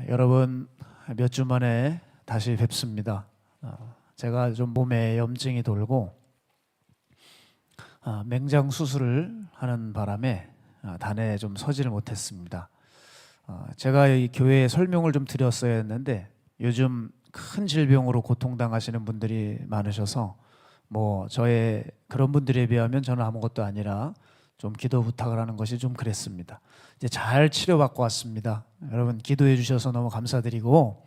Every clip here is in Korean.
여러분 몇 주 만에 다시 뵙습니다. 제가 좀 몸에 염증이 돌고 맹장 수술을 하는 바람에 단에 좀 서지를 못했습니다. 제가 이 교회에 설명을 좀 드렸어야 했는데 요즘 큰 질병으로 고통당하시는 분들이 많으셔서 뭐 저의 그런 분들에 비하면 저는 아무것도 아니라 좀 기도 부탁을 하는 것이 좀 그랬습니다. 이제 잘 치료받고 왔습니다. 여러분 기도해 주셔서 너무 감사드리고,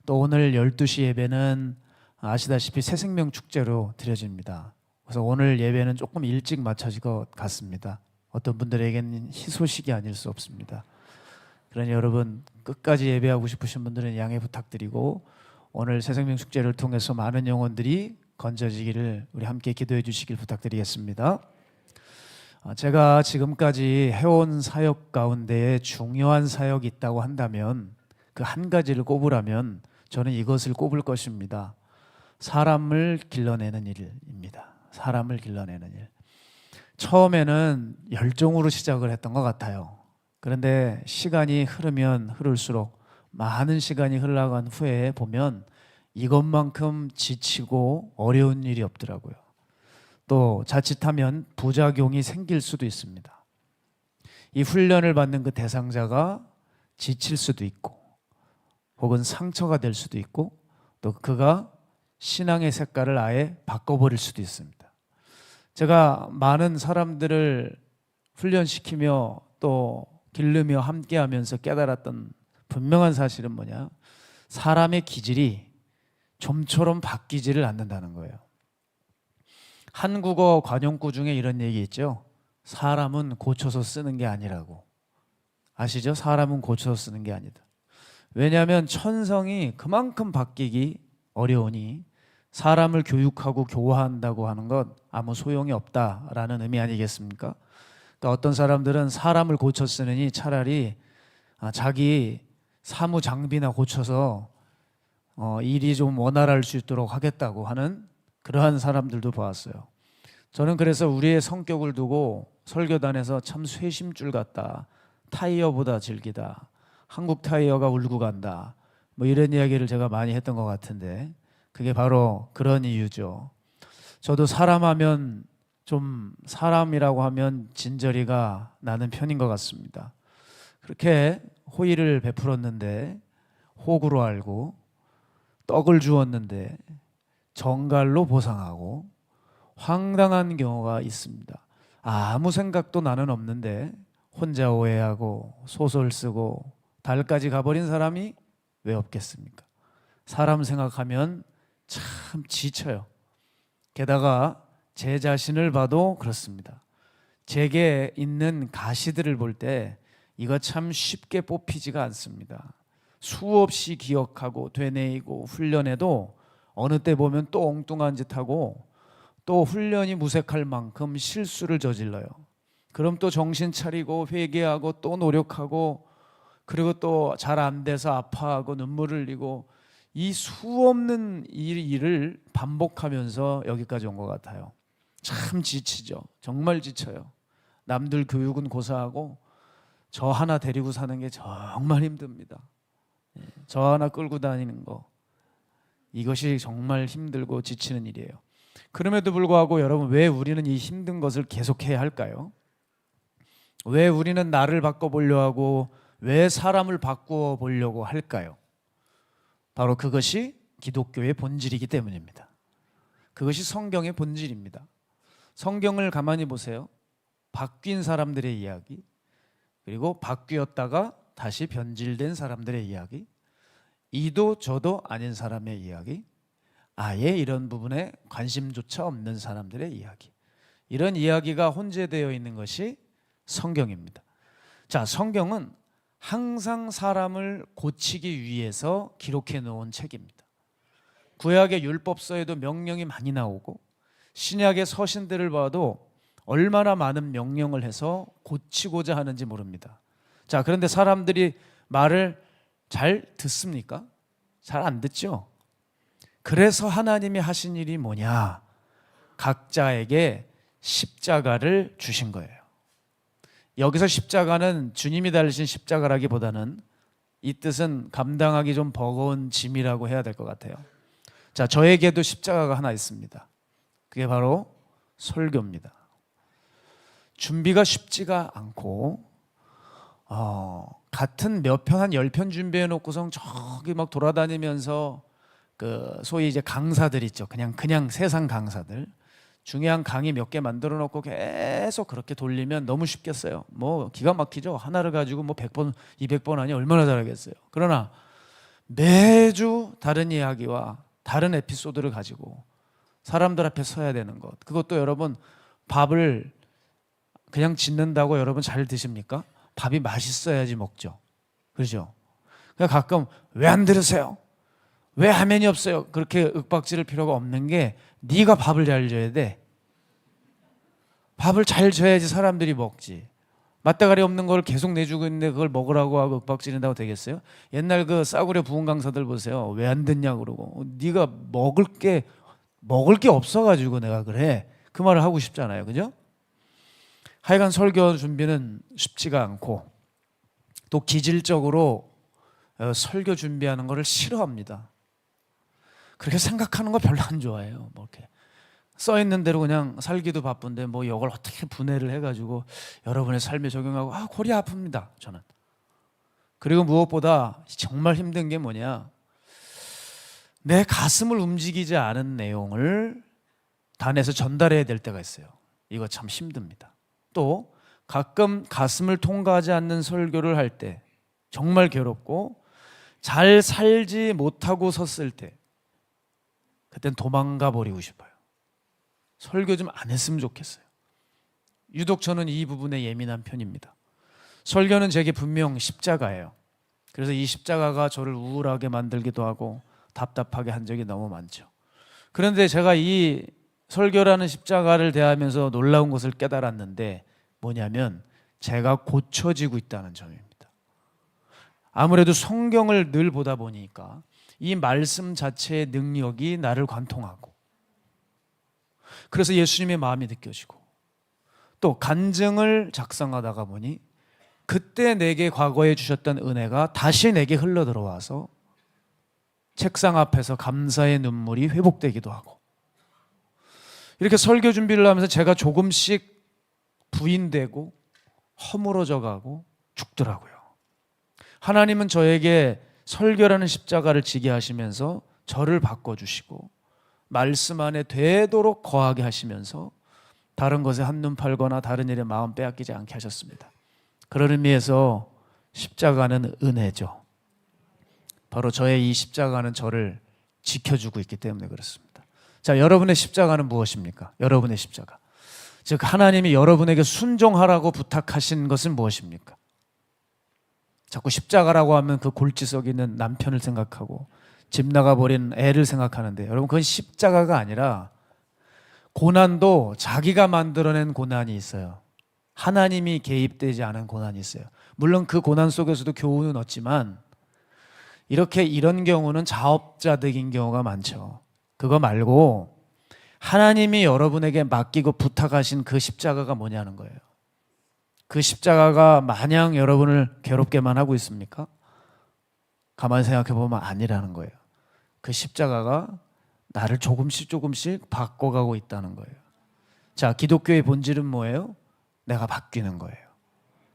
또 오늘 12시 예배는 아시다시피 새생명 축제로 드려집니다. 그래서 오늘 예배는 조금 일찍 마쳐질 것 같습니다. 어떤 분들에게는 희소식이 아닐 수 없습니다. 그러니 여러분 끝까지 예배하고 싶으신 분들은 양해 부탁드리고, 오늘 새생명 축제를 통해서 많은 영혼들이 건져지기를 우리 함께 기도해 주시길 부탁드리겠습니다. 제가 지금까지 해온 사역 가운데 중요한 사역이 있다고 한다면 그 한 가지를 꼽으라면 저는 이것을 꼽을 것입니다. 사람을 길러내는 일입니다. 사람을 길러내는 일. 처음에는 열정으로 시작을 했던 것 같아요. 그런데 시간이 흐르면 흐를수록, 많은 시간이 흘러간 후에 보면 이것만큼 지치고 어려운 일이 없더라고요. 또 자칫하면 부작용이 생길 수도 있습니다. 이 훈련을 받는 그 대상자가 지칠 수도 있고, 혹은 상처가 될 수도 있고, 또 그가 신앙의 색깔을 아예 바꿔버릴 수도 있습니다. 제가 많은 사람들을 훈련시키며 또 기르며 함께하면서 깨달았던 분명한 사실은 뭐냐? 사람의 기질이 좀처럼 바뀌지를 않는다는 거예요. 한국어 관용구 중에 이런 얘기 있죠. 사람은 고쳐서 쓰는 게 아니라고. 아시죠? 사람은 고쳐서 쓰는 게 아니다. 왜냐하면 천성이 그만큼 바뀌기 어려우니 사람을 교육하고 교화한다고 하는 것 아무 소용이 없다라는 의미 아니겠습니까? 또 어떤 사람들은 사람을 고쳐 쓰느니 차라리 자기 사무 장비나 고쳐서 일이 좀 원활할 수 있도록 하겠다고 하는 그러한 사람들도 보았어요. 저는 그래서 우리의 성격을 두고 설교단에서 참 쇠심줄 같다, 타이어보다 질기다, 한국 타이어가 울고 간다, 뭐 이런 이야기를 제가 많이 했던 것 같은데, 그게 바로 그런 이유죠. 저도 사람하면 좀, 사람이라고 하면 진저리가 나는 편인 것 같습니다. 그렇게 호의를 베풀었는데 호구로 알고, 떡을 주었는데 정갈로 보상하고, 황당한 경우가 있습니다. 아무 생각도 나는 없는데 혼자 오해하고 소설 쓰고 달까지 가버린 사람이 왜 없겠습니까? 사람 생각하면 참 지쳐요. 게다가 제 자신을 봐도 그렇습니다. 제게 있는 가시들을 볼 때 이거 참 쉽게 뽑히지가 않습니다. 수없이 기억하고 되뇌이고 훈련해도 어느 때 보면 또 엉뚱한 짓 하고, 또 훈련이 무색할 만큼 실수를 저질러요. 그럼 또 정신 차리고 회개하고 또 노력하고, 그리고 또 잘 안 돼서 아파하고 눈물을 흘리고, 이 수없는 일을 반복하면서 여기까지 온 것 같아요. 참 지치죠. 정말 지쳐요. 남들 교육은 고사하고 저 하나 데리고 사는 게 정말 힘듭니다. 저 하나 끌고 다니는 거, 이것이 정말 힘들고 지치는 일이에요. 그럼에도 불구하고 여러분, 왜 우리는 이 힘든 것을 계속해야 할까요? 왜 우리는 나를 바꿔보려 하고, 왜 사람을 바꾸어 보려고 할까요? 바로 그것이 기독교의 본질이기 때문입니다. 그것이 성경의 본질입니다. 성경을 가만히 보세요. 바뀐 사람들의 이야기, 그리고 바뀌었다가 다시 변질된 사람들의 이야기, 이도 저도 아닌 사람의 이야기, 아예 이런 부분에 관심조차 없는 사람들의 이야기, 이런 이야기가 혼재되어 있는 것이 성경입니다. 자, 성경은 항상 사람을 고치기 위해서 기록해 놓은 책입니다. 구약의 율법서에도 명령이 많이 나오고, 신약의 서신들을 봐도 얼마나 많은 명령을 해서 고치고자 하는지 모릅니다. 자, 그런데 사람들이 말을 잘 듣습니까? 잘 안 듣죠? 그래서 하나님이 하신 일이 뭐냐? 각자에게 십자가를 주신 거예요. 여기서 십자가는 주님이 달리신 십자가라기보다는 이 뜻은 감당하기 좀 버거운 짐이라고 해야 될 것 같아요. 자, 저에게도 십자가가 하나 있습니다. 그게 바로 설교입니다. 준비가 쉽지가 않고 같은 몇 편, 한 10편 준비해 놓고서 저기 막 돌아다니면서 그 소위 이제 강사들 있죠. 그냥 세상 강사들. 중요한 강의 몇 개 만들어 놓고 계속 그렇게 돌리면 너무 쉽겠어요. 뭐 기가 막히죠. 하나를 가지고 뭐 100번, 200번 아니 얼마나 잘하겠어요. 그러나 매주 다른 이야기와 다른 에피소드를 가지고 사람들 앞에 서야 되는 것. 그것도 여러분 밥을 그냥 짓는다고 여러분 잘 드십니까? 밥이 맛있어야지 먹죠. 그렇죠? 그러니까 가끔 왜 안 들으세요? 왜 화면이 없어요? 그렇게 윽박지를 필요가 없는 게 네가 밥을 잘 줘야 돼. 밥을 잘 줘야지 사람들이 먹지. 맛대가리 없는 걸 계속 내주고 있는데 그걸 먹으라고 하고 윽박지른다고 되겠어요? 옛날 그 싸구려 부흥 강사들 보세요. 왜 안 듣냐 그러고 네가 먹을 게 없어가지고 내가 그래. 그 말을 하고 싶잖아요. 그죠? 하여간 설교 준비는 쉽지가 않고 또 기질적으로 설교 준비하는 거를 싫어합니다. 그렇게 생각하는 거 별로 안 좋아해요. 뭐 이렇게 써 있는 대로 그냥 살기도 바쁜데 뭐 이걸 어떻게 분해를 해가지고 여러분의 삶에 적용하고 골이 아픕니다. 저는. 그리고 무엇보다 정말 힘든 게 뭐냐? 내 가슴을 움직이지 않은 내용을 단에서 전달해야 될 때가 있어요. 이거 참 힘듭니다. 또 가끔 가슴을 통과하지 않는 설교를 할 때 정말 괴롭고 잘 살지 못하고 섰을 때 그땐 도망가 버리고 싶어요. 설교 좀 안 했으면 좋겠어요. 유독 저는 이 부분에 예민한 편입니다. 설교는 제게 분명 십자가예요. 그래서 이 십자가가 저를 우울하게 만들기도 하고 답답하게 한 적이 너무 많죠. 그런데 제가 이 설교라는 십자가를 대하면서 놀라운 것을 깨달았는데 뭐냐면 제가 고쳐지고 있다는 점입니다. 아무래도 성경을 늘 보다 보니까 이 말씀 자체의 능력이 나를 관통하고 그래서 예수님의 마음이 느껴지고 또 간증을 작성하다가 보니 그때 내게 과거에 주셨던 은혜가 다시 내게 흘러 들어와서 책상 앞에서 감사의 눈물이 회복되기도 하고 이렇게 설교 준비를 하면서 제가 조금씩 부인되고 허물어져 가고 죽더라고요. 하나님은 저에게 설교라는 십자가를 지게 하시면서 저를 바꿔주시고 말씀 안에 되도록 거하게 하시면서 다른 것에 한눈 팔거나 다른 일에 마음 빼앗기지 않게 하셨습니다. 그런 의미에서 십자가는 은혜죠. 바로 저의 이 십자가는 저를 지켜주고 있기 때문에 그렇습니다. 자, 여러분의 십자가는 무엇입니까? 여러분의 십자가. 즉 하나님이 여러분에게 순종하라고 부탁하신 것은 무엇입니까? 자꾸 십자가라고 하면 그 골지석 있는 남편을 생각하고 집 나가버린 애를 생각하는데 여러분 그건 십자가가 아니라 고난도 자기가 만들어낸 고난이 있어요. 하나님이 개입되지 않은 고난이 있어요. 물론 그 고난 속에서도 교훈은 얻지만 이런 경우는 자업자득인 경우가 많죠. 그거 말고 하나님이 여러분에게 맡기고 부탁하신 그 십자가가 뭐냐는 거예요. 그 십자가가 마냥 여러분을 괴롭게만 하고 있습니까? 가만히 생각해 보면 아니라는 거예요. 그 십자가가 나를 조금씩 바꿔가고 있다는 거예요. 자, 기독교의 본질은 뭐예요? 내가 바뀌는 거예요.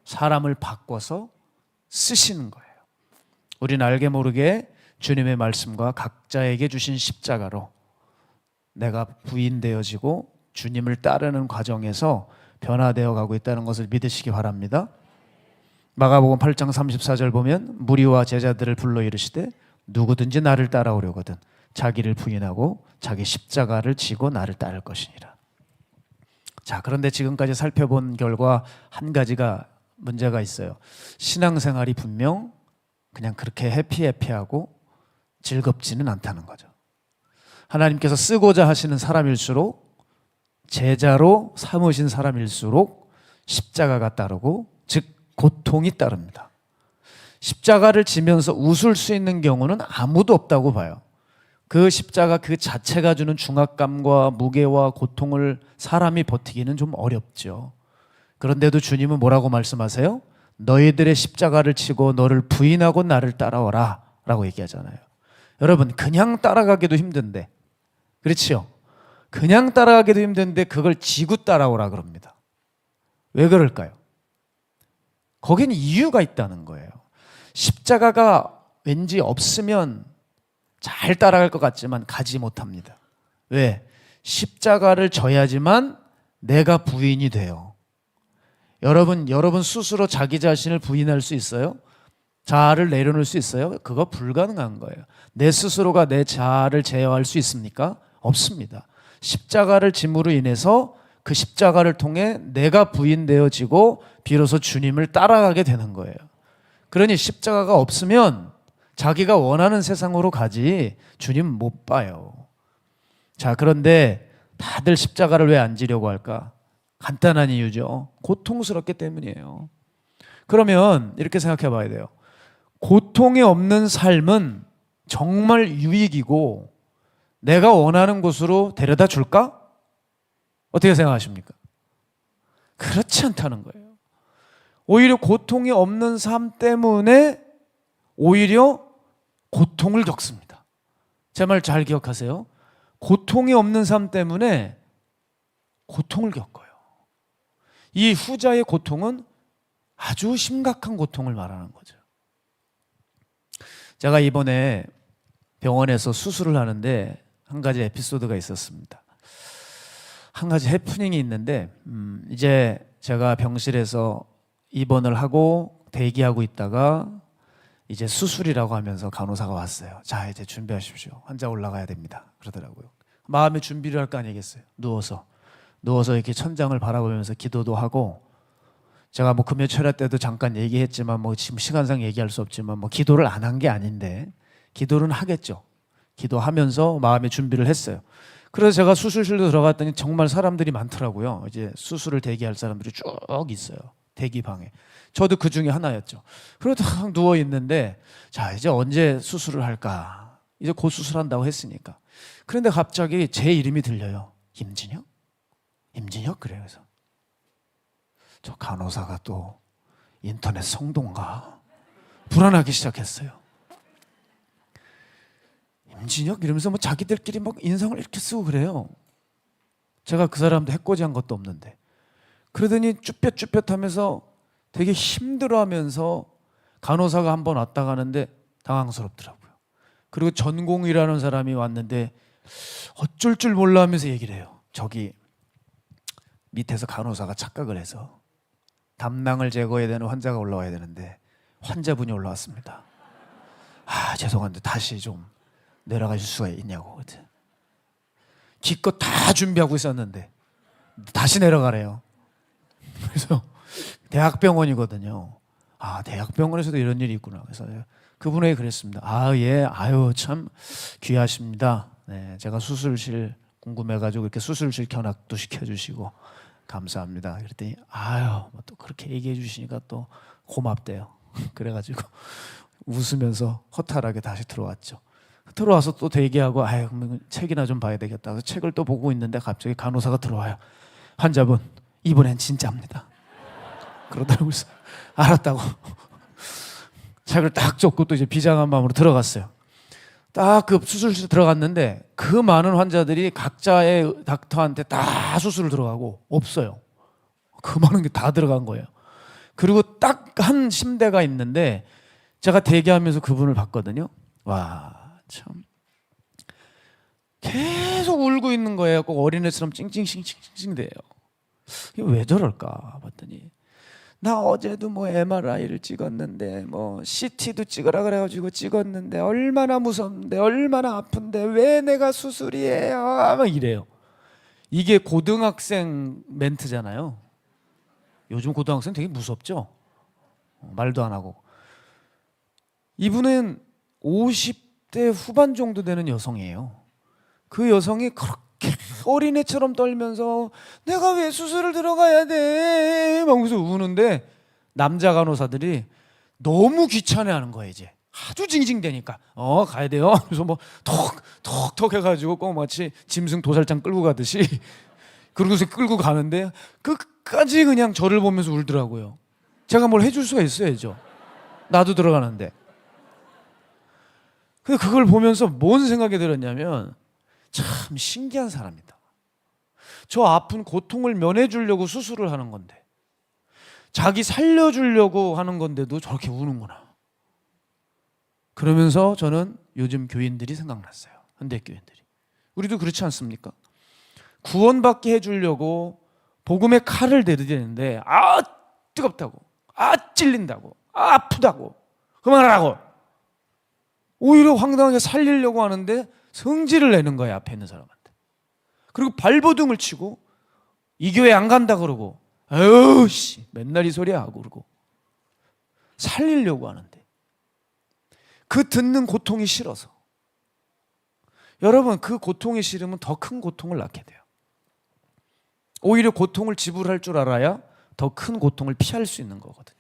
사람을 바꿔서 쓰시는 거예요. 우리는 알게 모르게 주님의 말씀과 각자에게 주신 십자가로 내가 부인되어지고 주님을 따르는 과정에서 변화되어 가고 있다는 것을 믿으시기 바랍니다. 마가복음 8장 34절 보면 무리와 제자들을 불러 이르시되 누구든지 나를 따라오려거든 자기를 부인하고 자기 십자가를 지고 나를 따를 것이니라. 자, 그런데 지금까지 살펴본 결과 한 가지가 문제가 있어요. 신앙생활이 분명 그냥 그렇게 해피하고 즐겁지는 않다는 거죠. 하나님께서 쓰고자 하시는 사람일수록 제자로 삼으신 사람일수록 십자가가 따르고 즉 고통이 따릅니다. 십자가를 지면서 웃을 수 있는 경우는 아무도 없다고 봐요. 그 십자가 그 자체가 주는 중압감과 무게와 고통을 사람이 버티기는 좀 어렵죠. 그런데도 주님은 뭐라고 말씀하세요? 너희들의 십자가를 치고 너를 부인하고 나를 따라오라 라고 얘기하잖아요. 여러분, 그냥 따라가기도 힘든데, 그렇지요? 그냥 따라가기도 힘든데 그걸 지고 따라오라 그럽니다. 왜 그럴까요? 거기는 이유가 있다는 거예요. 십자가가 왠지 없으면 잘 따라갈 것 같지만 가지 못합니다. 왜? 십자가를 져야지만 내가 부인이 돼요. 여러분 스스로 자기 자신을 부인할 수 있어요? 자아를 내려놓을 수 있어요? 그거 불가능한 거예요. 내 스스로가 내 자아를 제어할 수 있습니까? 없습니다. 십자가를 짐으로 인해서 그 십자가를 통해 내가 부인되어지고 비로소 주님을 따라가게 되는 거예요. 그러니 십자가가 없으면 자기가 원하는 세상으로 가지 주님 못 봐요. 자, 그런데 다들 십자가를 왜 안 지려고 할까? 간단한 이유죠. 고통스럽기 때문이에요. 그러면 이렇게 생각해 봐야 돼요. 고통이 없는 삶은 정말 유익이고 내가 원하는 곳으로 데려다 줄까? 어떻게 생각하십니까? 그렇지 않다는 거예요. 오히려 고통이 없는 삶 때문에 오히려 고통을 겪습니다. 제 말 잘 기억하세요. 고통이 없는 삶 때문에 고통을 겪어요. 이 후자의 고통은 아주 심각한 고통을 말하는 거죠. 제가 이번에 병원에서 수술을 하는데 한 가지 에피소드가 있었습니다. 한 가지 해프닝이 있는데 이제 제가 병실에서 입원을 하고 대기하고 있다가 이제 수술이라고 하면서 간호사가 왔어요. 자, 이제 준비하십시오. 환자 올라가야 됩니다. 그러더라고요. 마음의 준비를 할 거 아니겠어요. 누워서 이렇게 천장을 바라보면서 기도도 하고, 제가 뭐 금요철야 때도 잠깐 얘기했지만 뭐 지금 시간상 얘기할 수 없지만 뭐 기도를 안 한 게 아닌데 기도는 하겠죠. 기도하면서 마음의 준비를 했어요. 그래서 제가 수술실로 들어갔더니 정말 사람들이 많더라고요. 이제 수술을 대기할 사람들이 쭉 있어요. 대기방에. 저도 그 중에 하나였죠. 그러다 누워 있는데, 자, 이제 언제 수술을 할까? 이제 곧 수술한다고 했으니까. 그런데 갑자기 제 이름이 들려요. 임진혁? 임진혁? 그래요. 그래서 저 간호사가 또 인터넷 성동가? 불안하기 시작했어요. 임진혁? 이러면서 뭐 자기들끼리 막 인상을 이렇게 쓰고 그래요. 제가 그 사람도 해코지한 것도 없는데. 그러더니 쭈뼛쭈뼛하면서 되게 힘들어하면서 간호사가 한번 왔다 가는데 당황스럽더라고요. 그리고 전공이라는 사람이 왔는데 어쩔 줄 몰라 하면서 얘기를 해요. 저기 밑에서 간호사가 착각을 해서 담낭을 제거해야 되는 환자가 올라와야 되는데 환자분이 올라왔습니다. 아, 죄송한데 다시 좀 내려가실 수가 있냐고. 기껏 다 준비하고 있었는데 다시 내려가래요. 그래서 대학병원이거든요. 아, 대학병원에서도 이런 일이 있구나. 그래서 그분에게 그랬습니다. 아, 예, 아유, 참 귀하십니다. 네, 제가 수술실 궁금해가지고 이렇게 수술실 견학도 시켜주시고 감사합니다. 그랬더니 아유, 뭐 또 그렇게 얘기해 주시니까 또 고맙대요. 그래가지고 웃으면서 허탈하게 다시 들어왔죠. 들어와서 또 대기하고 아유, 책이나 좀 봐야 되겠다. 그래서 책을 또 보고 있는데 갑자기 간호사가 들어와요. 환자분, 이번엔 진짜입니다. 그러더라고요. 알았다고. 책을 딱 줬고 또 이제 비장한 마음으로 들어갔어요. 딱 그 수술실 들어갔는데 그 많은 환자들이 각자의 닥터한테 다 수술을 들어가고 없어요. 그 많은 게 다 들어간 거예요. 그리고 딱 한 침대가 있는데 제가 대기하면서 그분을 봤거든요. 와, 참 계속 울고 있는 거예요. 꼭 어린애처럼 찡찡찡찡찡대요. 이게 왜 저럴까 봤더니 나 어제도 뭐 MRI를 찍었는데 뭐 CT도 찍으라 그래가지고 찍었는데 얼마나 무섭는데 얼마나 아픈데 왜 내가 수술이에요? 막 이래요. 이게 고등학생 멘트잖아요. 요즘 고등학생 되게 무섭죠? 말도 안 하고. 이분은 50대 후반 정도 되는 여성이에요. 그 여성이 그렇게 어린애처럼 떨면서 내가 왜 수술을 들어가야 돼? 막 그러면서 우는데 남자 간호사들이 너무 귀찮아하는 거예요. 이제 하도 징징대니까 가야 돼요. 그래서 뭐 톡톡 해가지고 꼭 마치 짐승 도살장 끌고 가듯이 그러고서 끌고 가는데 끝까지 그냥 저를 보면서 울더라고요. 제가 뭘 해줄 수가 있어야죠. 나도 들어가는데. 근데 그걸 보면서 뭔 생각이 들었냐면 참 신기한 사람이다. 저 아픈 고통을 면해주려고 수술을 하는 건데, 자기 살려주려고 하는 건데도 저렇게 우는구나. 그러면서 저는 요즘 교인들이 생각났어요. 현대 교인들이. 우리도 그렇지 않습니까? 구원받게 해주려고 복음의 칼을 대드리는데 아 뜨겁다고, 아 찔린다고, 아 아프다고, 그만하라고, 오히려 황당하게 살리려고 하는데 성질을 내는 거야, 앞에 있는 사람한테. 그리고 발버둥을 치고 이 교회 안 간다 그러고, 아유 씨 맨날 이 소리 하고, 그러고 살리려고 하는데 그 듣는 고통이 싫어서. 여러분, 그 고통이 싫으면 더 큰 고통을 낳게 돼요. 오히려 고통을 지불할 줄 알아야 더 큰 고통을 피할 수 있는 거거든요.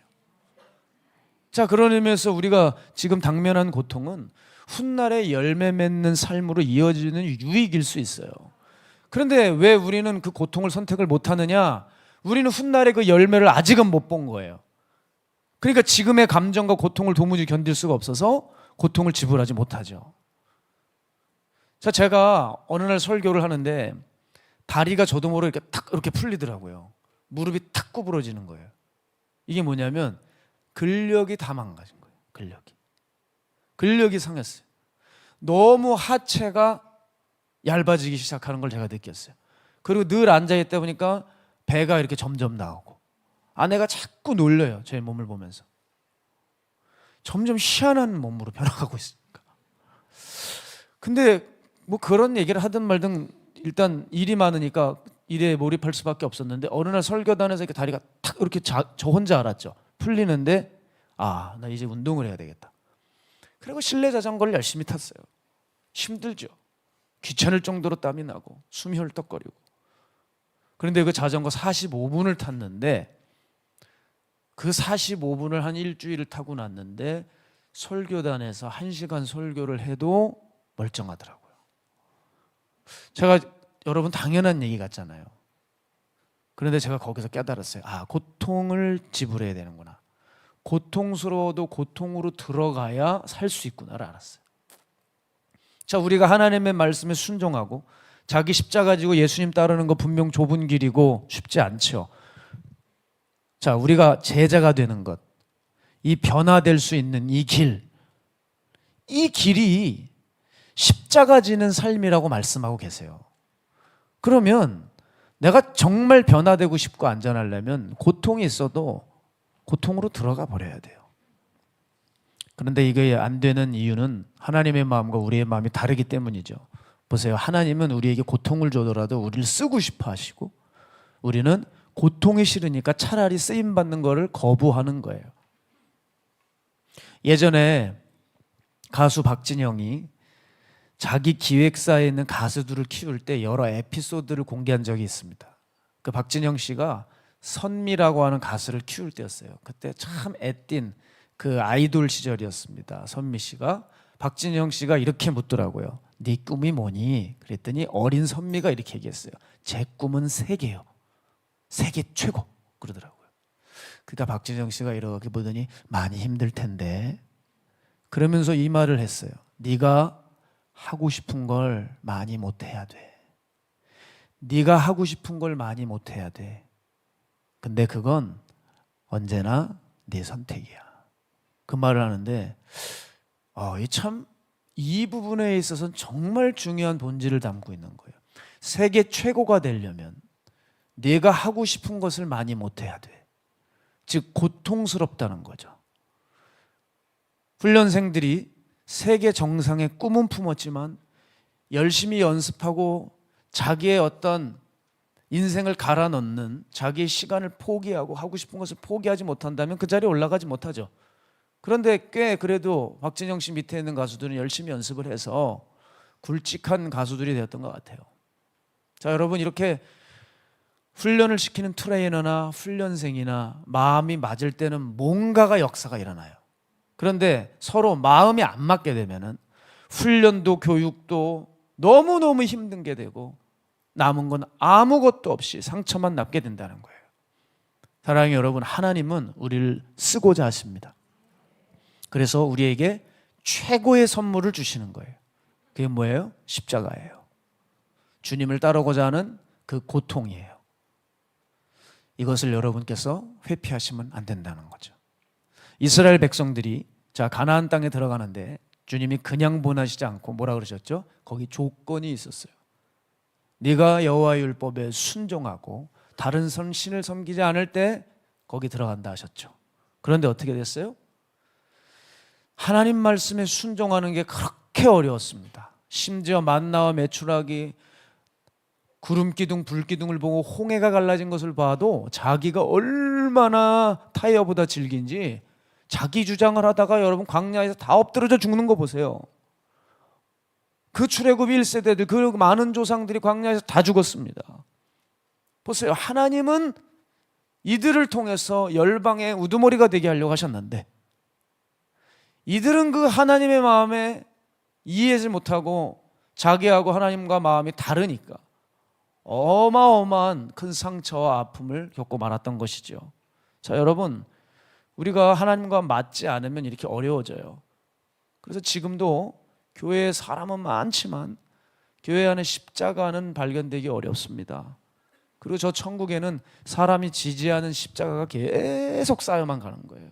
자, 그런 의미에서 우리가 지금 당면한 고통은 훗날에 열매 맺는 삶으로 이어지는 유익일 수 있어요. 그런데 왜 우리는 그 고통을 선택을 못하느냐? 우리는 훗날에 그 열매를 아직은 못 본 거예요. 그러니까 지금의 감정과 고통을 도무지 견딜 수가 없어서 고통을 지불하지 못하죠. 자, 제가 어느 날 설교를 하는데 다리가 저도 모르게 이렇게 탁 이렇게 풀리더라고요. 무릎이 탁 구부러지는 거예요. 이게 뭐냐면 근력이 다 망가진 거예요. 근력이 상했어요. 너무 하체가 얇아지기 시작하는 걸 제가 느꼈어요. 그리고 늘 앉아있다 보니까 배가 이렇게 점점 나오고 아내가 자꾸 놀려요. 제 몸을 보면서. 점점 희한한 몸으로 변화가고 있으니까. 근데 뭐 그런 얘기를 하든 말든 일단 일이 많으니까 일에 몰입할 수밖에 없었는데, 어느 날 설교단에서 이렇게 다리가 탁 이렇게 저 혼자 알았죠. 풀리는데 아, 나 이제 운동을 해야 되겠다. 그리고 실내 자전거를 열심히 탔어요. 힘들죠. 귀찮을 정도로 땀이 나고 숨이 헐떡거리고. 그런데 그 자전거 45분을 탔는데, 그 45분을 한 일주일을 타고 났는데 설교단에서 1시간 설교를 해도 멀쩡하더라고요. 제가 여러분 당연한 얘기 같잖아요. 그런데 제가 거기서 깨달았어요. 아, 고통을 지불해야 되는구나. 고통스러워도 고통으로 들어가야 살 수 있구나를 알았어요. 자, 우리가 하나님의 말씀에 순종하고 자기 십자가 지고 예수님 따르는 거 분명 좁은 길이고 쉽지 않죠. 자, 우리가 제자가 되는 것, 이 변화될 수 있는 이 길이 십자가 지는 삶이라고 말씀하고 계세요. 그러면 내가 정말 변화되고 싶고 안전하려면 고통이 있어도 고통으로 들어가 버려야 돼요. 그런데 이게 안 되는 이유는 하나님의 마음과 우리의 마음이 다르기 때문이죠. 보세요. 하나님은 우리에게 고통을 줘더라도 우리를 쓰고 싶어 하시고, 우리는 고통이 싫으니까 차라리 쓰임받는 거를 거부하는 거예요. 예전에 가수 박진영이 자기 기획사에 있는 가수들을 키울 때 여러 에피소드를 공개한 적이 있습니다. 그 박진영 씨가 선미라고 하는 가수를 키울 때였어요. 그때 참 애띤 그 아이돌 시절이었습니다. 선미 씨가 박진영 씨가 이렇게 묻더라고요. 네 꿈이 뭐니? 그랬더니 어린 선미가 이렇게 얘기했어요. 제 꿈은 세계요. 세계 최고. 그러더라고요. 그러니까 박진영 씨가 이렇게 보더니 많이 힘들 텐데, 그러면서 이 말을 했어요. 네가 하고 싶은 걸 많이 못해야 돼. 네가 하고 싶은 걸 많이 못해야 돼. 근데 그건 언제나 네 선택이야. 그 말을 하는데 이 부분에 있어서는 정말 중요한 본질을 담고 있는 거예요. 세계 최고가 되려면 네가 하고 싶은 것을 많이 못해야 돼. 즉 고통스럽다는 거죠. 훈련생들이 세계 정상의 꿈은 품었지만 열심히 연습하고 자기의 어떤 인생을 갈아 넣는 자기의 시간을 포기하고 하고 싶은 것을 포기하지 못한다면 그 자리에 올라가지 못하죠. 그런데 꽤 그래도 박진영 씨 밑에 있는 가수들은 열심히 연습을 해서 굵직한 가수들이 되었던 것 같아요. 자, 여러분, 이렇게 훈련을 시키는 트레이너나 훈련생이나 마음이 맞을 때는 뭔가가 역사가 일어나요. 그런데 서로 마음이 안 맞게 되면은 훈련도 교육도 너무너무 힘든 게 되고 남은 건 아무것도 없이 상처만 남게 된다는 거예요. 사랑하는 여러분, 하나님은 우리를 쓰고자 하십니다. 그래서 우리에게 최고의 선물을 주시는 거예요. 그게 뭐예요? 십자가예요. 주님을 따르고자 하는 그 고통이에요. 이것을 여러분께서 회피하시면 안 된다는 거죠. 이스라엘 백성들이 가나안 땅에 들어가는데 주님이 그냥 보내시지 않고 뭐라 그러셨죠? 거기 조건이 있었어요. 네가 여호와의 율법에 순종하고 다른 신을 섬기지 않을 때 거기 들어간다 하셨죠. 그런데 어떻게 됐어요? 하나님 말씀에 순종하는 게 그렇게 어려웠습니다. 심지어 만나와 메추라기, 구름기둥, 불기둥을 보고 홍해가 갈라진 것을 봐도 자기가 얼마나 타이어보다 질긴지 자기 주장을 하다가 여러분 광야에서 다 엎드러져 죽는 거 보세요. 그 출애굽 1세대들, 그 많은 조상들이 광야에서 다 죽었습니다. 보세요. 하나님은 이들을 통해서 열방의 우두머리가 되게 하려고 하셨는데 이들은 그 하나님의 마음에 이해하지 못하고 자기하고 하나님과 마음이 다르니까 어마어마한 큰 상처와 아픔을 겪고 말았던 것이죠. 자, 여러분, 우리가 하나님과 맞지 않으면 이렇게 어려워져요. 그래서 지금도 교회에 사람은 많지만 교회 안에 십자가는 발견되기 어렵습니다. 그리고 저 천국에는 사람이 지지하는 십자가가 계속 쌓여만 가는 거예요.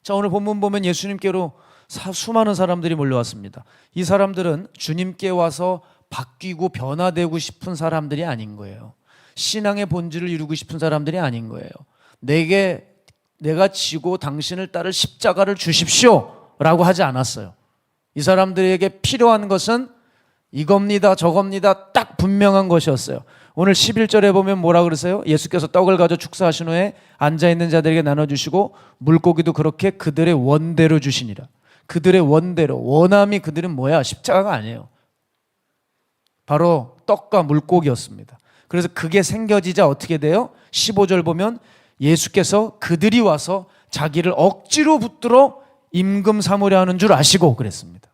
자, 오늘 본문 보면 예수님께로 수많은 사람들이 몰려왔습니다. 이 사람들은 주님께 와서 바뀌고 변화되고 싶은 사람들이 아닌 거예요. 신앙의 본질을 이루고 싶은 사람들이 아닌 거예요. 내가 지고 당신을 따를 십자가를 주십시오 라고 하지 않았어요. 이 사람들에게 필요한 것은 이겁니다, 저겁니다, 딱 분명한 것이었어요. 오늘 11절에 보면 뭐라 그러세요? 예수께서 떡을 가져 축사하신 후에 앉아있는 자들에게 나눠주시고 물고기도 그렇게 그들의 원대로 주시니라. 그들의 원대로, 원함이 그들은 뭐야? 십자가가 아니에요. 바로 떡과 물고기였습니다. 그래서 그게 생겨지자 어떻게 돼요? 15절 보면 예수께서 그들이 와서 자기를 억지로 붙들어 임금 삼으려 하는 줄 아시고 그랬습니다.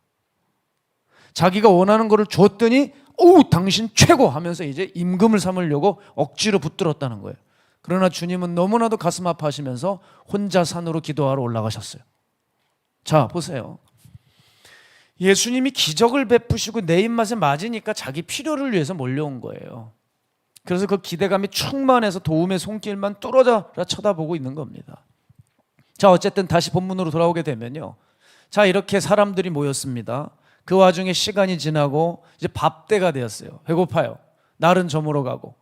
자기가 원하는 것을 줬더니 오, 당신 최고 하면서 이제 임금을 삼으려고 억지로 붙들었다는 거예요. 그러나 주님은 너무나도 가슴 아파하시면서 혼자 산으로 기도하러 올라가셨어요. 자, 보세요. 예수님이 기적을 베푸시고 내 입맛에 맞으니까 자기 필요를 위해서 몰려온 거예요. 그래서 그 기대감이 충만해서 도움의 손길만 뚫어져라 쳐다보고 있는 겁니다. 자, 어쨌든 다시 본문으로 돌아오게 되면요. 자, 이렇게 사람들이 모였습니다. 그 와중에 시간이 지나고 이제 밥때가 되었어요. 배고파요. 날은 저물어 가고.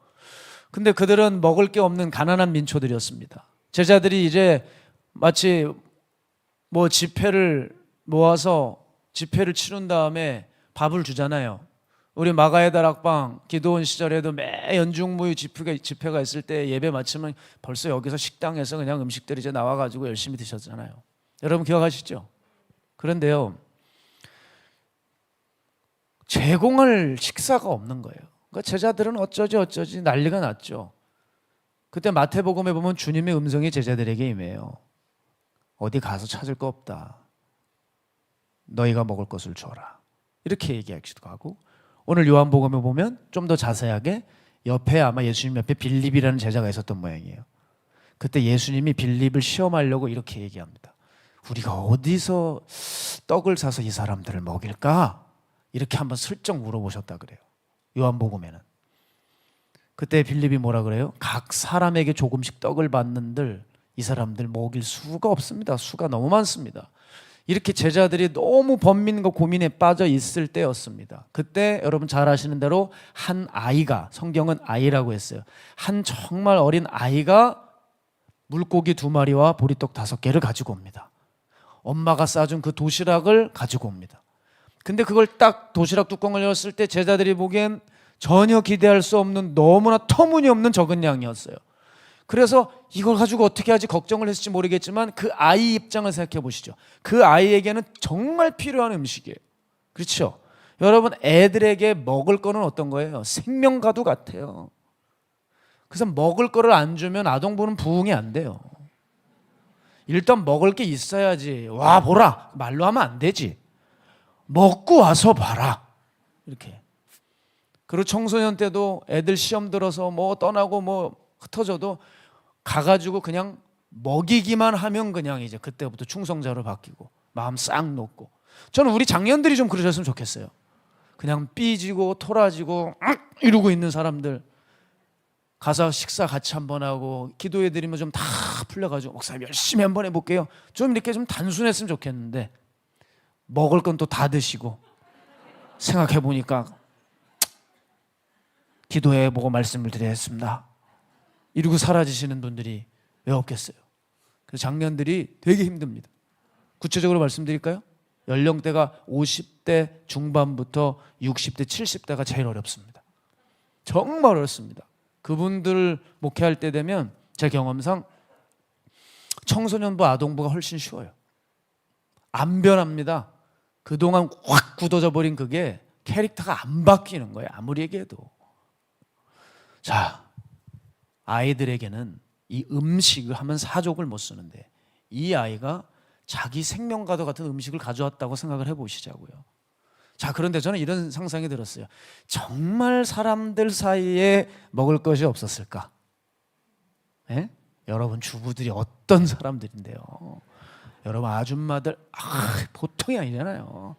근데 그들은 먹을 게 없는 가난한 민초들이었습니다. 제자들이 이제 마치 집회를 모아서 집회를 치른 다음에 밥을 주잖아요. 우리 마가의 다락방 기도원 시절에도 매 연중무휴 집회가 있을 때 예배 마치면 벌써 여기서 식당에서 그냥 음식들이 이제 나와가지고 열심히 드셨잖아요. 여러분 기억하시죠? 그런데요, 제공할 식사가 없는 거예요. 그러니까 제자들은 어쩌지 난리가 났죠. 그때 마태복음에 보면 주님의 음성이 제자들에게 임해요. 어디 가서 찾을 거 없다. 너희가 먹을 것을 줘라. 이렇게 얘기하기도 하고, 오늘 요한복음에 보면 좀 더 자세하게 옆에 아마 예수님 옆에 빌립이라는 제자가 있었던 모양이에요. 그때 예수님이 빌립을 시험하려고 이렇게 얘기합니다. 우리가 어디서 떡을 사서 이 사람들을 먹일까? 이렇게 한번 슬쩍 물어보셨다 그래요. 요한복음에는. 그때 빌립이 뭐라 그래요? 각 사람에게 조금씩 떡을 받는들 이 사람들 먹일 수가 없습니다. 수가 너무 많습니다. 이렇게 제자들이 너무 번민과 고민에 빠져 있을 때였습니다. 그때 여러분 잘 아시는 대로 한 아이가, 성경은 아이라고 했어요. 한 정말 어린 아이가 물고기 2마리와 보리떡 5개를 가지고 옵니다. 엄마가 싸준 그 도시락을 가지고 옵니다. 근데 그걸 딱 도시락 뚜껑을 열었을 때 제자들이 보기엔 전혀 기대할 수 없는 너무나 터무니없는 적은 양이었어요. 그래서 이걸 가지고 어떻게 하지 걱정을 했을지 모르겠지만 그 아이 입장을 생각해 보시죠. 그 아이에게는 정말 필요한 음식이에요. 그렇죠? 여러분, 애들에게 먹을 거는 어떤 거예요? 생명과도 같아요. 그래서 먹을 거를 안 주면 아동부는 부응이 안 돼요. 일단 먹을 게 있어야지. 와 보라 말로 하면 안 되지. 먹고 와서 봐라. 이렇게. 그리고 청소년 때도 애들 시험 들어서 떠나고 흩어져도 가가지고 그냥 먹이기만 하면 그냥 이제 그때부터 충성자로 바뀌고 마음 싹 놓고. 저는 우리 장년들이 좀 그러셨으면 좋겠어요. 그냥 삐지고 토라지고 이러고 있는 사람들 가서 식사 같이 한번 하고 기도해드리면 좀 다 풀려가지고 목사님 열심히 한번 해볼게요. 좀 이렇게 좀 단순했으면 좋겠는데 먹을 건 또 다 드시고 생각해보니까 기도해보고 말씀을 드리겠습니다 이러고 사라지시는 분들이 왜 없겠어요? 그래서 장년들이 되게 힘듭니다. 구체적으로 말씀드릴까요? 연령대가 50대 중반부터 60대 70대가 제일 어렵습니다. 정말 어렵습니다. 그분들 목회할 때 되면 제 경험상 청소년부 아동부가 훨씬 쉬워요. 안 변합니다. 그동안 확 굳어져 버린 그게 캐릭터가 안 바뀌는 거예요. 아무리 얘기해도. 자, 아이들에게는 이 음식을 하면 사족을 못 쓰는데 이 아이가 자기 생명과도 같은 음식을 가져왔다고 생각을 해보시자고요. 자, 그런데 저는 이런 상상이 들었어요. 정말 사람들 사이에 먹을 것이 없었을까? 예? 여러분 주부들이 어떤 사람들인데요. 여러분 아줌마들 보통이 아니잖아요.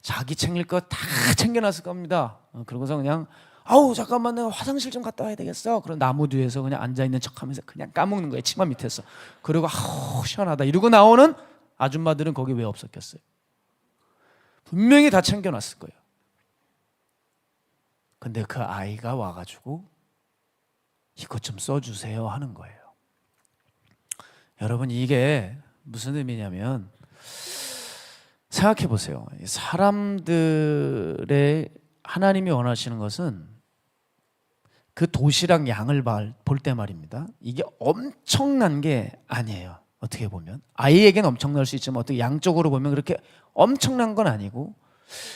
자기 챙길 거 다 챙겨놨을 겁니다. 그러고서 그냥 아우 잠깐만 내가 화장실 좀 갔다 와야 되겠어. 그럼 나무 뒤에서 그냥 앉아있는 척하면서 그냥 까먹는 거예요. 치마 밑에서. 그리고 아우 시원하다 이러고 나오는 아줌마들은 거기 왜 없었겠어요? 분명히 다 챙겨놨을 거예요. 근데 그 아이가 와가지고 이것 좀 써주세요 하는 거예요. 여러분 이게 무슨 의미냐면 생각해 보세요. 사람들의 하나님이 원하시는 것은 그 도시락 양을 볼 때 말입니다. 이게 엄청난 게 아니에요. 어떻게 보면 아이에겐 엄청날 수 있지만 어떻게 양적으로 보면 그렇게 엄청난 건 아니고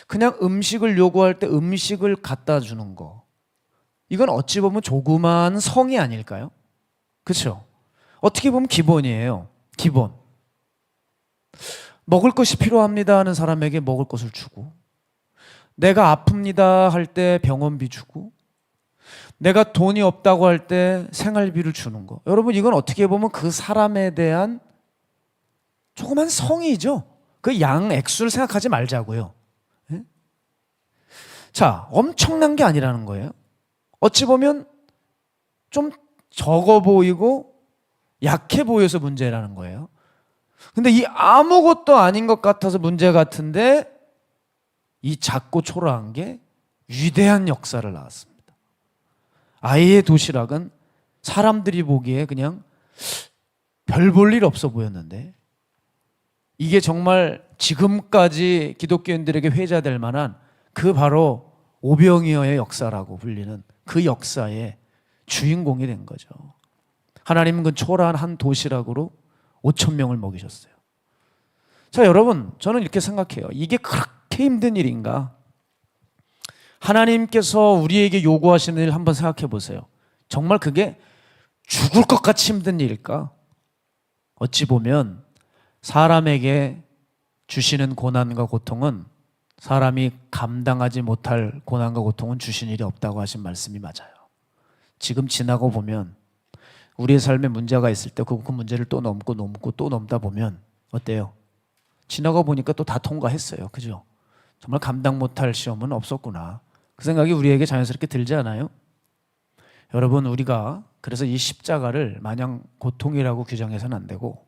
그냥 음식을 요구할 때 음식을 갖다 주는 거 이건 어찌 보면 조그만 성의 아닐까요? 그렇죠? 어떻게 보면 기본이에요. 기본. 먹을 것이 필요합니다 하는 사람에게 먹을 것을 주고 내가 아픕니다 할 때 병원비 주고 내가 돈이 없다고 할 때 생활비를 주는 거. 여러분 이건 어떻게 보면 그 사람에 대한 조그만 성의죠. 그 양 액수를 생각하지 말자고요. 네? 자, 엄청난 게 아니라는 거예요. 어찌 보면 좀 적어 보이고 약해 보여서 문제라는 거예요. 근데 이 아무것도 아닌 것 같아서 문제 같은데 이 작고 초라한 게 위대한 역사를 낳았습니다. 아이의 도시락은 사람들이 보기에 그냥 별 볼 일 없어 보였는데 이게 정말 지금까지 기독교인들에게 회자될 만한 그 바로 오병이어의 역사라고 불리는 그 역사의 주인공이 된 거죠. 하나님은 그 초라한 한 도시락으로 5,000명을 먹이셨어요. 자, 여러분 저는 이렇게 생각해요. 이게 그렇게 힘든 일인가? 하나님께서 우리에게 요구하시는 일 한번 생각해 보세요. 정말 그게 죽을 것 같이 힘든 일일까? 어찌 보면 사람에게 주시는 고난과 고통은 사람이 감당하지 못할 고난과 고통은 주신 일이 없다고 하신 말씀이 맞아요. 지금 지나고 보면 우리의 삶에 문제가 있을 때 그 문제를 또 넘고 또 넘다 보면 어때요? 지나가 보니까 또 다 통과했어요. 그죠? 정말 감당 못할 시험은 없었구나. 그 생각이 우리에게 자연스럽게 들지 않아요? 여러분 우리가 그래서 이 십자가를 마냥 고통이라고 규정해서는 안 되고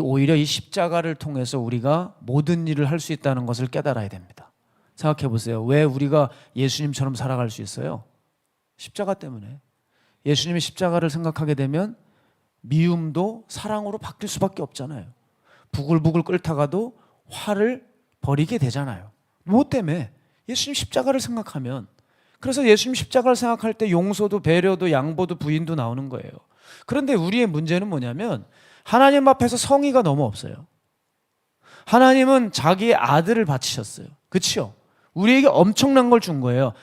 오히려 이 십자가를 통해서 우리가 모든 일을 할 수 있다는 것을 깨달아야 됩니다. 생각해 보세요. 왜 우리가 예수님처럼 살아갈 수 있어요? 십자가 때문에. 예수님이 십자가를 생각하게 되면 미움도 사랑으로 바뀔 수밖에 없잖아요. 부글부글 끓다가도 화를 버리게 되잖아요. 뭐 때문에? 예수님 십자가를 생각하면. 그래서 예수님 십자가를 생각할 때 용서도 배려도 양보도 부인도 나오는 거예요. 그런데 우리의 문제는 뭐냐면 하나님 앞에서 성의가 너무 없어요. 하나님은 자기의 아들을 바치셨어요. 그렇죠? 우리에게 엄청난 걸 준 거예요.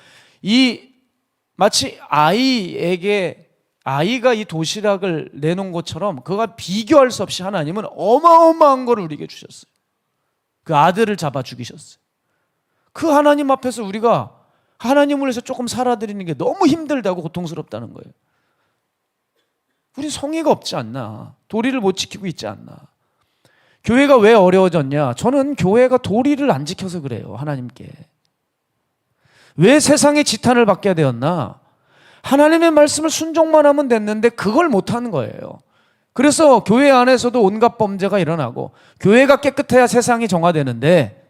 마치 아이가 이 도시락을 내놓은 것처럼 그가 비교할 수 없이 하나님은 어마어마한 걸 우리에게 주셨어요. 그 아들을 잡아 죽이셨어요. 그 하나님 앞에서 우리가 하나님을 위해서 조금 살아드리는 게 너무 힘들다고 고통스럽다는 거예요. 우리 성의가 없지 않나? 도리를 못 지키고 있지 않나? 교회가 왜 어려워졌냐? 저는 교회가 도리를 안 지켜서 그래요. 하나님께. 왜 세상의 지탄을 받게 되었나? 하나님의 말씀을 순종만 하면 됐는데 그걸 못하는 거예요. 그래서 교회 안에서도 온갖 범죄가 일어나고, 교회가 깨끗해야 세상이 정화되는데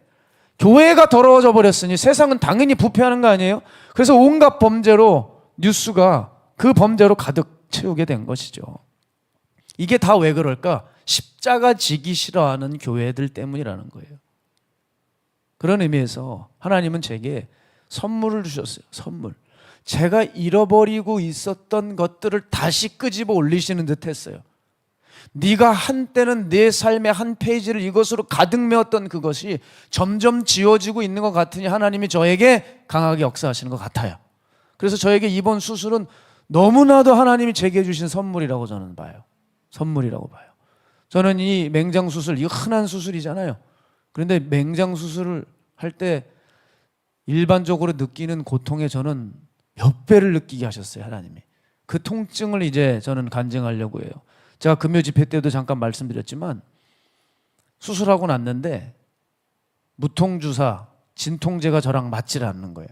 교회가 더러워져 버렸으니 세상은 당연히 부패하는 거 아니에요? 그래서 온갖 범죄로 뉴스가 그 범죄로 가득 채우게 된 것이죠. 이게 다 왜 그럴까? 십자가 지기 싫어하는 교회들 때문이라는 거예요. 그런 의미에서 하나님은 제게 선물을 주셨어요. 선물. 제가 잃어버리고 있었던 것들을 다시 끄집어 올리시는 듯 했어요. 네가 한때는 내 삶의 한 페이지를 이것으로 가득 메웠던 그것이 점점 지워지고 있는 것 같으니 하나님이 저에게 강하게 역사하시는 것 같아요. 그래서 저에게 이번 수술은 너무나도 하나님이 제게 주신 선물이라고 저는 봐요. 선물이라고 봐요. 저는 이 맹장 수술, 이거 흔한 수술이잖아요. 그런데 맹장 수술을 할 때 일반적으로 느끼는 고통에 저는 몇 배를 느끼게 하셨어요, 하나님이. 그 통증을 이제 저는 간증하려고 해요. 제가 금요 집회 때도 잠깐 말씀드렸지만 수술하고 났는데 무통주사, 진통제가 저랑 맞질 않는 거예요.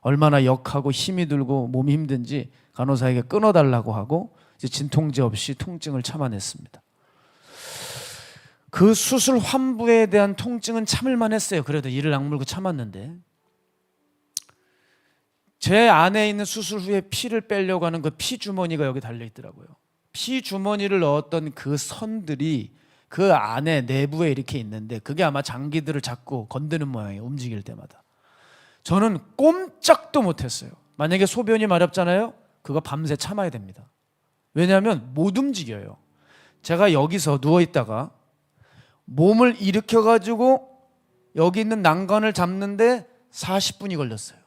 얼마나 역하고 힘이 들고 몸이 힘든지 간호사에게 끊어달라고 하고 이제 진통제 없이 통증을 참아냈습니다. 그 수술 환부에 대한 통증은 참을만 했어요. 그래도 이를 악물고 참았는데 제 안에 있는 수술 후에 피를 빼려고 하는 그 피주머니가 여기 달려있더라고요. 피주머니를 넣었던 그 선들이 그 안에 내부에 이렇게 있는데 그게 아마 장기들을 자꾸 건드는 모양이에요. 움직일 때마다. 저는 꼼짝도 못했어요. 만약에 소변이 마렵잖아요. 그거 밤새 참아야 됩니다. 왜냐하면 못 움직여요. 제가 여기서 누워있다가 몸을 일으켜가지고 여기 있는 난간을 잡는데 40분이 걸렸어요.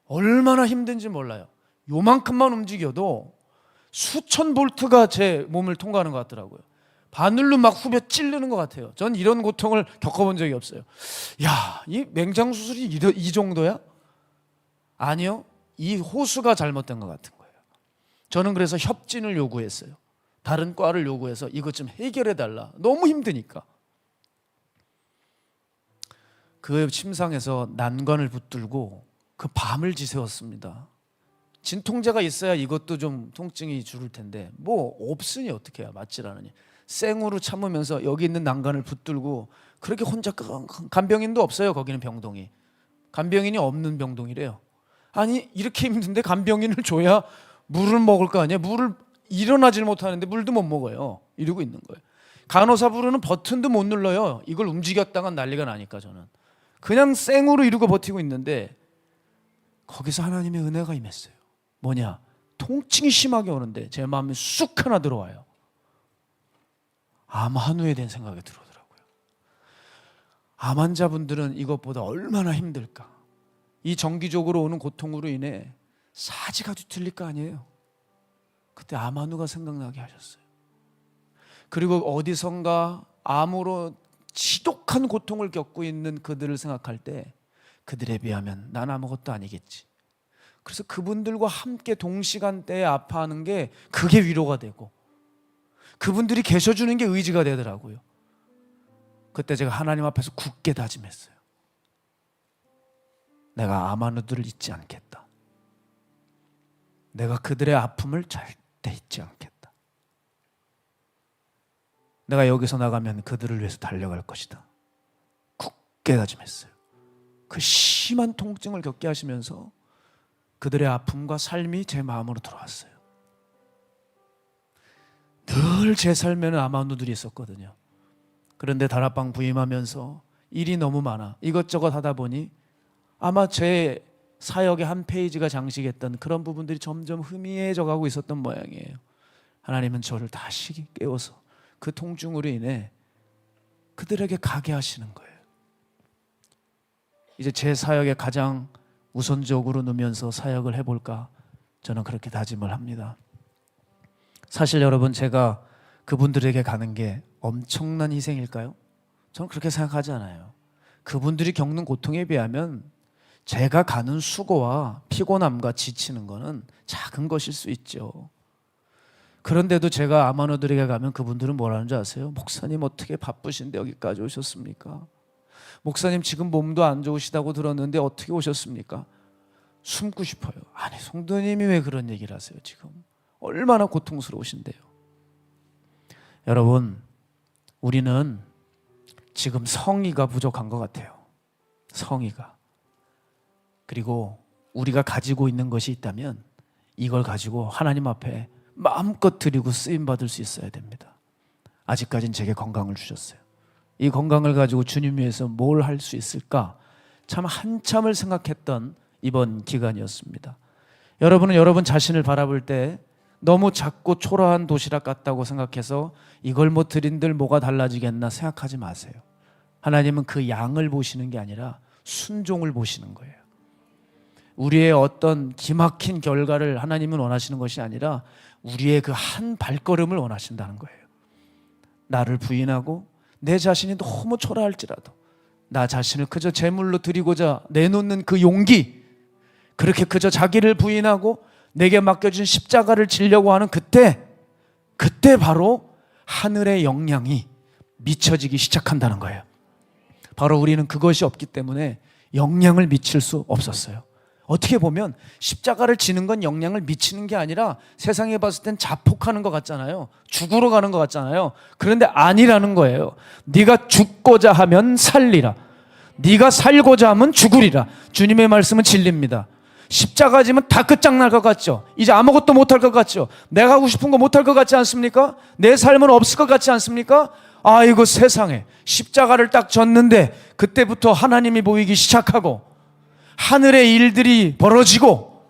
얼마나 힘든지 몰라요. 요만큼만 움직여도 수천 볼트가 제 몸을 통과하는 것 같더라고요. 바늘로 막 후벼 찌르는 것 같아요. 전 이런 고통을 겪어본 적이 없어요. 야, 이 맹장 수술이 이 정도야? 아니요. 이 호수가 잘못된 것 같은 거예요. 저는 그래서 협진을 요구했어요. 다른 과를 요구해서 이것 좀 해결해달라. 너무 힘드니까. 그 침상에서 난관을 붙들고 그 밤을 지새웠습니다. 진통제가 있어야 이것도 좀 통증이 줄을 텐데 뭐 없으니 어떻게 해야 맞질 않으니 생으로 참으면서 여기 있는 난간을 붙들고 그렇게 혼자 간병인도 없어요. 거기는 병동이. 간병인이 없는 병동이래요. 아니 이렇게 힘든데 간병인을 줘야 물을 먹을 거 아니에요. 물을 일어나질 못하는데 물도 못 먹어요. 이러고 있는 거예요. 간호사 부르는 버튼도 못 눌러요. 이걸 움직였다간 난리가 나니까 저는 그냥 생으로 이러고 버티고 있는데 거기서 하나님의 은혜가 임했어요. 뭐냐? 통증이 심하게 오는데 제 마음에 쑥 하나 들어와요. 암 한우에 대한 생각이 들어오더라고요. 암 환자분들은 이것보다 얼마나 힘들까? 이 정기적으로 오는 고통으로 인해 사지가 뒤틀릴 거 아니에요. 그때 암 한우가 생각나게 하셨어요. 그리고 어디선가 암으로 지독한 고통을 겪고 있는 그들을 생각할 때 그들에 비하면 난 아무것도 아니겠지. 그래서 그분들과 함께 동시간대에 아파하는 게 그게 위로가 되고 그분들이 계셔주는 게 의지가 되더라고요. 그때 제가 하나님 앞에서 굳게 다짐했어요. 내가 암 환우들을 잊지 않겠다. 내가 그들의 아픔을 절대 잊지 않겠다. 내가 여기서 나가면 그들을 위해서 달려갈 것이다. 굳게 다짐했어요. 그 심한 통증을 겪게 하시면서 그들의 아픔과 삶이 제 마음으로 들어왔어요. 늘 제 삶에는 암 환우들이 있었거든요. 그런데 다락방 부임하면서 일이 너무 많아 이것저것 하다 보니 아마 제 사역의 한 페이지가 장식했던 그런 부분들이 점점 희미해져 가고 있었던 모양이에요. 하나님은 저를 다시 깨워서 그 통증으로 인해 그들에게 가게 하시는 거예요. 이제 제 사역에 가장 우선적으로 놓으면서 사역을 해볼까 저는 그렇게 다짐을 합니다. 사실 여러분 제가 그분들에게 가는 게 엄청난 희생일까요? 저는 그렇게 생각하지 않아요. 그분들이 겪는 고통에 비하면 제가 가는 수고와 피곤함과 지치는 거는 작은 것일 수 있죠. 그런데도 제가 아마노들에게 가면 그분들은 뭐라는 줄 아세요? 목사님 어떻게 바쁘신데 여기까지 오셨습니까? 목사님 지금 몸도 안 좋으시다고 들었는데 어떻게 오셨습니까? 숨고 싶어요. 아니 성도님이 왜 그런 얘기를 하세요 지금? 얼마나 고통스러우신데요. 여러분, 우리는 지금 성의가 부족한 것 같아요. 성의가. 그리고 우리가 가지고 있는 것이 있다면 이걸 가지고 하나님 앞에 마음껏 드리고 쓰임받을 수 있어야 됩니다. 아직까지는 제게 건강을 주셨어요. 이 건강을 가지고 주님 위해서 뭘 할 수 있을까? 참 한참을 생각했던 이번 기간이었습니다. 여러분은 여러분 자신을 바라볼 때 너무 작고 초라한 도시락 같다고 생각해서 이걸 뭐 드린들 뭐가 달라지겠나 생각하지 마세요. 하나님은 그 양을 보시는 게 아니라 순종을 보시는 거예요. 우리의 어떤 기막힌 결과를 하나님은 원하시는 것이 아니라 우리의 그 한 발걸음을 원하신다는 거예요. 나를 부인하고 내 자신이 너무 초라할지라도 나 자신을 그저 제물로 드리고자 내놓는 그 용기, 그렇게 그저 자기를 부인하고 내게 맡겨준 십자가를 지려고 하는 그때 바로 하늘의 영향이 미쳐지기 시작한다는 거예요. 바로 우리는 그것이 없기 때문에 영향을 미칠 수 없었어요. 어떻게 보면 십자가를 지는 건 영향을 미치는 게 아니라 세상에 봤을 땐 자폭하는 것 같잖아요. 죽으러 가는 것 같잖아요. 그런데 아니라는 거예요. 네가 죽고자 하면 살리라. 네가 살고자 하면 죽으리라. 주님의 말씀은 진리입니다. 십자가 지면 다 끝장날 것 같죠? 이제 아무것도 못할 것 같죠? 내가 하고 싶은 거 못할 것 같지 않습니까? 내 삶은 없을 것 같지 않습니까? 아이고 세상에, 십자가를 딱 졌는데 그때부터 하나님이 보이기 시작하고 하늘의 일들이 벌어지고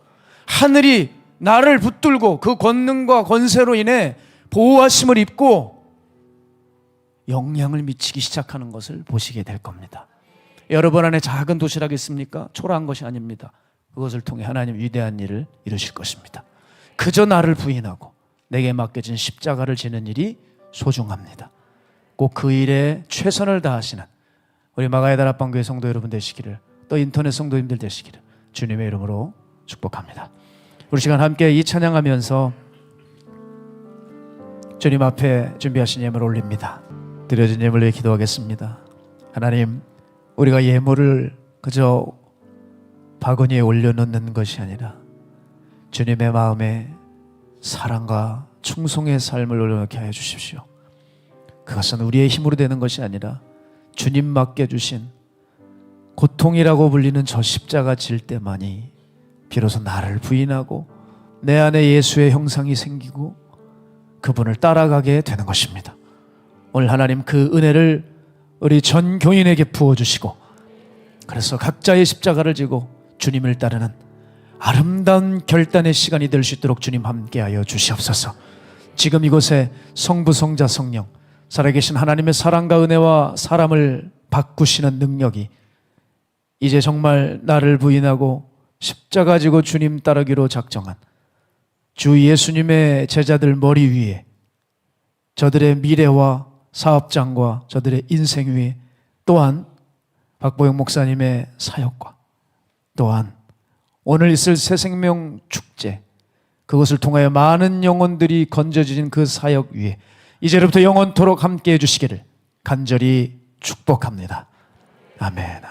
하늘이 나를 붙들고 그 권능과 권세로 인해 보호하심을 입고 영향을 미치기 시작하는 것을 보시게 될 겁니다. 여러분 안에 작은 도시락이 있습니까? 초라한 것이 아닙니다. 그것을 통해 하나님 위대한 일을 이루실 것입니다. 그저 나를 부인하고 내게 맡겨진 십자가를 지는 일이 소중합니다. 꼭 그 일에 최선을 다하시는 우리 마가야단 합방교회 성도 여러분 되시기를, 또 인터넷 성도님들 되시기를 주님의 이름으로 축복합니다. 우리 시간 함께 이 찬양하면서 주님 앞에 준비하신 예물 올립니다. 드려진 예물 위해 기도하겠습니다. 하나님, 우리가 예물을 그저 바구니에 올려놓는 것이 아니라 주님의 마음에 사랑과 충성의 삶을 올려놓게 하여 주십시오. 그것은 우리의 힘으로 되는 것이 아니라 주님 맡겨주신 고통이라고 불리는 저 십자가 질 때만이 비로소 나를 부인하고 내 안에 예수의 형상이 생기고 그분을 따라가게 되는 것입니다. 오늘 하나님 그 은혜를 우리 전 교인에게 부어주시고, 그래서 각자의 십자가를 지고 주님을 따르는 아름다운 결단의 시간이 될 수 있도록 주님 함께하여 주시옵소서. 지금 이곳에 성부, 성자, 성령, 살아계신 하나님의 사랑과 은혜와 사람을 바꾸시는 능력이 이제 정말 나를 부인하고 십자가 지고 주님 따르기로 작정한 주 예수님의 제자들 머리 위에, 저들의 미래와 사업장과 저들의 인생 위에, 또한 박보영 목사님의 사역과 또한 오늘 있을 새생명 축제, 그것을 통하여 많은 영혼들이 건져진 그 사역 위에 이제부터 영원토록 함께해 주시기를 간절히 축복합니다. 아멘.